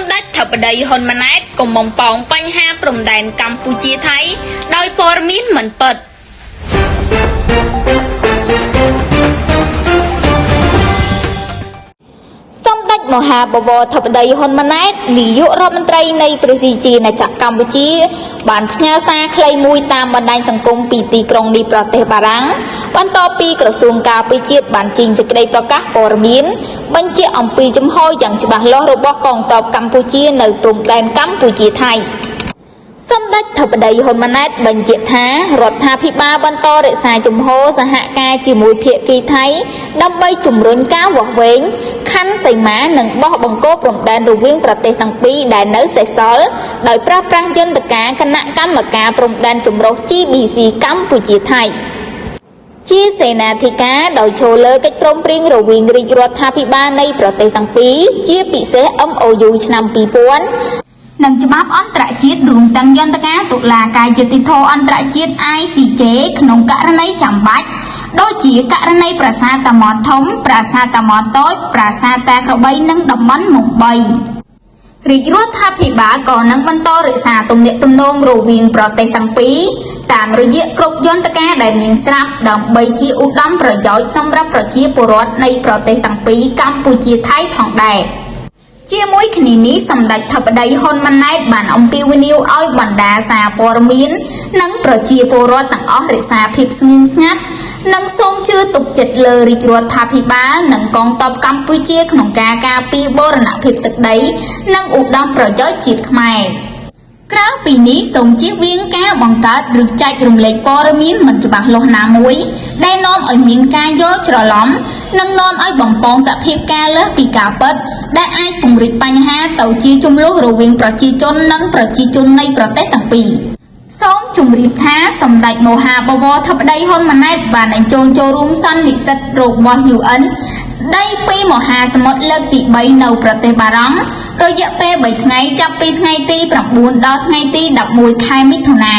សម្ដេចធិបតីហ៊ុនម៉ាណែតកុំបំពងបញ្ហាព្រំដែនកម្ពុជាថៃដោយព័ត៌មានមិនពិតសម្ដេចមហាបវរធិបតីហ៊ុនម៉ាណែតនាយករដ្ឋមន្ត្រីនៃព្រះរាជាណាចក្រកម្ពុជាបានផ្ញើសារខ្លីមួយតាមបណ្ដាញសង្គមពីទីក្រុងនេះប្រទេសបារាំងបន្ទាប់ពីក្រសួងការពារជាតិបានចេញសេចក្តីប្រកាសព័ត៌មានបញ្ជាក់អំពីជំហរយ៉ាងច្បាស់លាស់របស់កងទ័ពកម្ពុជានៅព្រំដែនកម្ពុជាថៃសម្ដេចធិបតីហ៊ុនម៉ាណែតបញ្ជាក់ថារដ្ឋាភិបាលបន្តរក្សាជំហរសហការជាមួយភាគីថៃដើម្បីជំរុញការវាស់វែងខណ្ឌសីមានិងបោះបង្គោលព្រំដែនរវាងប្រទេសទាំងពីរដែលនៅសេសសល់ដោយប្រើប្រាស់យន្តការគណៈកម្មការព្រំដែនចម្រុះ GBC កម្ពុជាថៃជាសេនាធិការដោយចូលលើកិច្ចព្រមព្រៀងរវាងរាជរដ្ឋាភិបាលនៃប្រទេសទាំងពីរជាពិសេស MOU ឆ្នាំ2000និងច្បាប់អន្តរជាតិរួមទាំងយន្តការតុលាការយុត្តិធម៌អន្តរជាតិ ICJ ក្នុងករណីចាំបាច់ដូចជាករណីប្រាសាទតាម៉ុតធំប្រាសាទតាម៉ុតតូចប្រាសាទតាក្របីនិងតំបន់មុំ3រាជរដ្ឋាភិបាលក៏នឹងបន្តរក្សាទំនាក់ទំនងរវាងប្រទេសទាំងពីរតាមរយៈគ្រប់យន្តការដែលមានស្រាប់ដើម្បីជាឧត្តមប្រយោជន៍សម្រាប់ប្រជាពលរដ្ឋនៃប្រទេសទាំងពីរកម្ពុជាថៃផងដែរជាមួយគ្នានេះសម្ដេចធិបតីហ៊ុនម៉ាណែតបានអំពាវនាវឲ្យបណ្ដាសារព័ត៌មាននិងប្រជាពលរដ្ឋទាំងអស់រក្សាភាពស្ងៀមស្ងាត់និងសូមជឿទុកចិត្តលើរាជរដ្ឋាភិបាលនិងកងទ័ពកម្ពុជាក្នុងការការពារបូរណភាពទឹកដីនិងឧត្តមប្រយោជន៍ជាតិខ្មែរក្រៅពីនេះសូមជៀសវាងការបង្កើតឬចែករំលែកព័ត៌មានមិនច្បាស់លាស់ណាមួយដែលនាំឲ្យមានការយល់ច្រឡំនិងនាំឲ្យបំពងសភាពការលើសពីការពិតដែលអាចពង្រីកបញ្ហាទៅជាជម្លោះរវាងប្រជាជននិងប្រជាជននៃប្រទេសទាំងពីរសូមជម្រាបថាសម្ដេចមហាបវរធិបតីហ៊ុនម៉ាណែតបានអញ្ជើញចូលរួមសន្និសីទរបស់ UN ស្ដីពីមហាសមុទ្រលើកទី3នៅប្រទេសបារាំងរយៈពេល3ថ្ងៃចាប់ពីថ្ងៃទី9ដល់ថ្ងៃទី11ខែមិថុនា